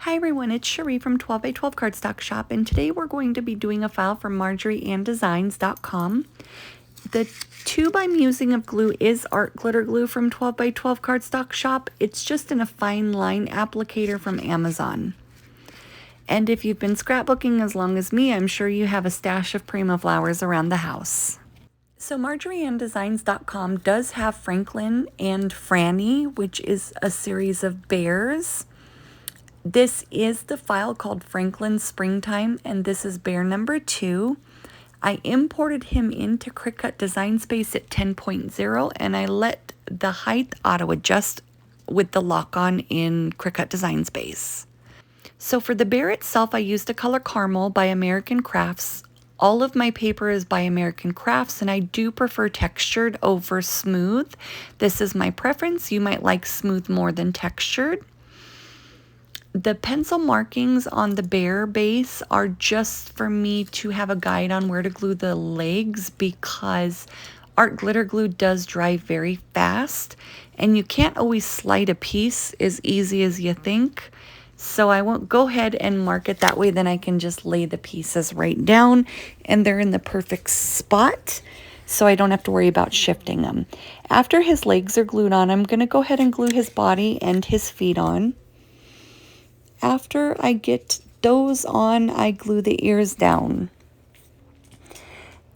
Hi everyone, it's Cherie from 12 by 12 Cardstock Shop, and today we're going to be doing a file from MarjorieAnnDesigns.com. The tube I'm using of glue is art glitter glue from 12 by 12 Cardstock Shop. It's just in a fine line applicator from Amazon. And if you've been scrapbooking as long as me, I'm sure you have a stash of Prima flowers around the house. So MarjorieAnnDesigns.com does have Franklin and Frannie, which is a series of bears. This is the file called Franklin Springtime, and this is bear number 2. I imported him into Cricut Design Space at 10.0, and I let the height auto adjust with the lock-on in Cricut Design Space. So for the bear itself, I used a color caramel by American Crafts. All of my paper is by American Crafts, and I do prefer textured over smooth. This is my preference. You might like smooth more than textured. The pencil markings on the bear base are just for me to have a guide on where to glue the legs, because art glitter glue does dry very fast and you can't always slide a piece as easy as you think. So I won't go ahead and mark it that way, then I can just lay the pieces right down and they're in the perfect spot, so I don't have to worry about shifting them. After his legs are glued on, I'm going to go ahead and glue his body and his feet on. After I get those on, I glue the ears down.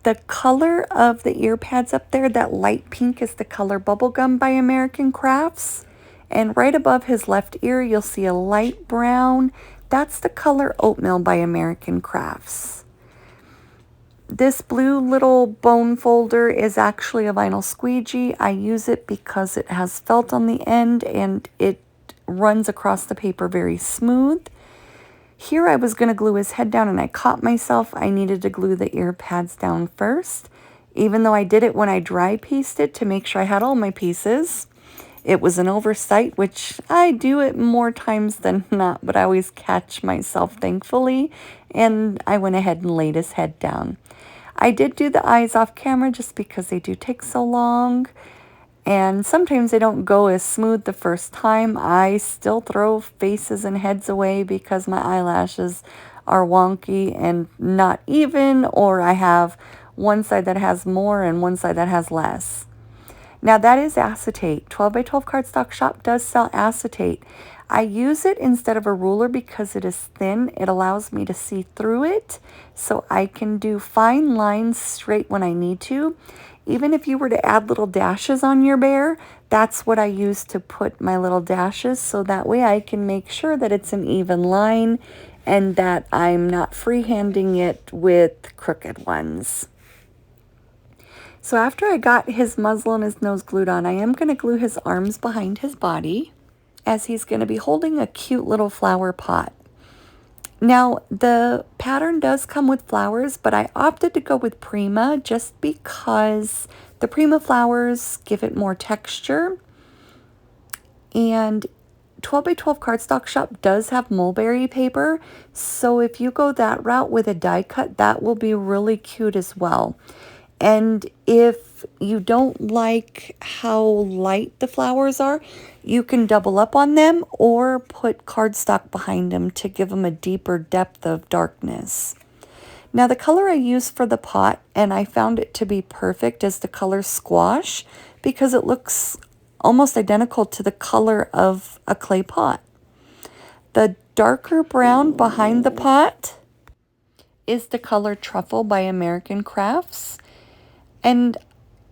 The color of the ear pads up there, that light pink, is the color Bubblegum by American Crafts. And right above his left ear, you'll see a light brown. That's the color Oatmeal by American Crafts. This blue little bone folder is actually a vinyl squeegee. I use it because it has felt on the end and it runs across the paper very smooth. Here I was going to glue his head down and I caught myself. I needed to glue the ear pads down first, even though I did it when I dry pieced it to make sure I had all my pieces. It was an oversight, which I do it more times than not, but I always catch myself, thankfully, and I went ahead and laid his head down. I did do the eyes off camera just because they do take so long. And sometimes they don't go as smooth the first time. I still throw faces and heads away because my eyelashes are wonky and not even, or I have one side that has more and one side that has less. Now that is acetate. 12 by 12 Cardstock Shop does sell acetate. I use it instead of a ruler because it is thin. It allows me to see through it, so I can do fine lines straight when I need to. Even if you were to add little dashes on your bear, that's what I use to put my little dashes, so that way I can make sure that it's an even line and that I'm not freehanding it with crooked ones. So after I got his muzzle and his nose glued on, I am going to glue his arms behind his body, as he's going to be holding a cute little flower pot. Now, the pattern does come with flowers, but I opted to go with Prima just because the Prima flowers give it more texture. And 12 by 12 Cardstock Shop does have mulberry paper, so if you go that route with a die cut, that will be really cute as well. And if you don't like how light the flowers are, you can double up on them or put cardstock behind them to give them a deeper depth of darkness. Now the color I use for the pot, and I found it to be perfect, is the color Squash, because it looks almost identical to the color of a clay pot. The darker brown behind the pot is the color Truffle by American Crafts. And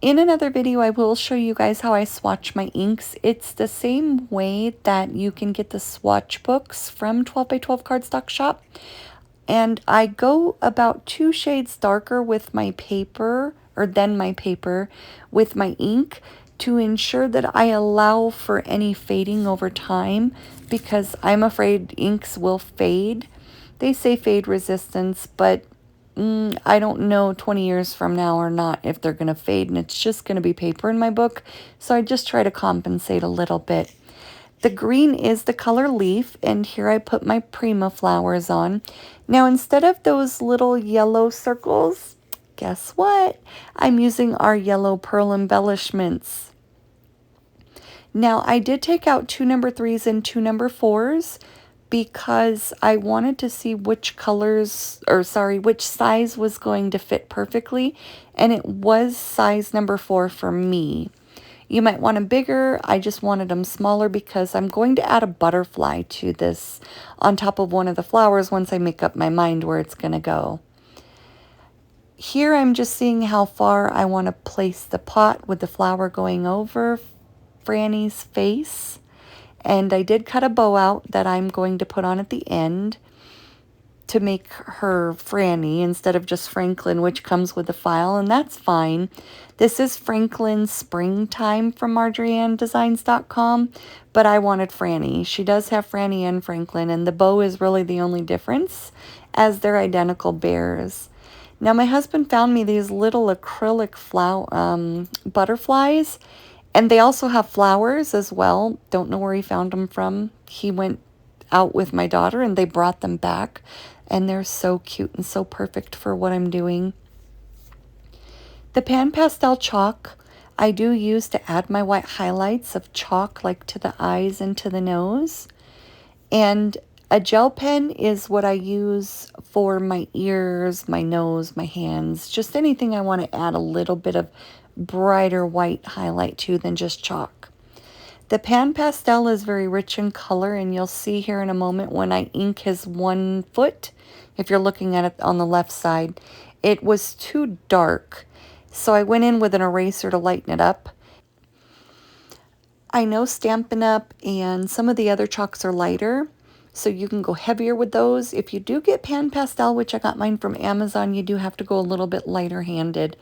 in another video, I will show you guys how I swatch my inks. It's the same way that you can get the swatch books from 12 by 12 Cardstock Shop. And I go about 2 shades darker with my paper, or than my paper, with my ink, to ensure that I allow for any fading over time, because I'm afraid inks will fade. They say fade resistance, but I don't know 20 years from now or not if they're going to fade, and it's just going to be paper in my book, so I just try to compensate a little bit. The green is the color Leaf, and here I put my Prima flowers on. Now instead of those little yellow circles, guess what? I'm using our yellow pearl embellishments. Now I did take out 2 number 3s and 2 number 4s, because I wanted to see which colors, or sorry, which size was going to fit perfectly, and it was size number 4 for me. You might want them bigger. I just wanted them smaller because I'm going to add a butterfly to this on top of one of the flowers once I make up my mind where it's going to go. Here I'm just seeing how far I want to place the pot with the flower going over Frannie's face. And I did cut a bow out that I'm going to put on at the end to make her Frannie instead of just Franklin, which comes with the file, and that's fine. This is Franklin's Springtime from MarjorieAnnDesigns.com, but I wanted Frannie. She does have Frannie and Franklin, and the bow is really the only difference, as they're identical bears. Now, my husband found me these little acrylic butterflies, and they also have flowers as well. Don't know where he found them from. He went out with my daughter, and they brought them back, and they're so cute and so perfect for what I'm doing. The pan pastel chalk I do use to add my white highlights of chalk, like to the eyes and to the nose. And a gel pen is what I use for my ears, my nose, my hands, just anything I want to add a little bit of brighter white highlight to than just chalk. The pan pastel is very rich in color, and you'll see here in a moment when I ink his one foot, if you're looking at it on the left side, it was too dark. So I went in with an eraser to lighten it up. I know Stampin' Up! And some of the other chalks are lighter, so you can go heavier with those. If you do get pan pastel, which I got mine from Amazon, you do have to go a little bit lighter handed.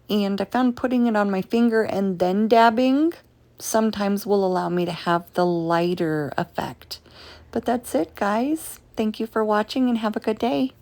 And I found putting it on my finger and then dabbing sometimes will allow me to have the lighter effect. But that's it, guys. Thank you for watching and have a good day.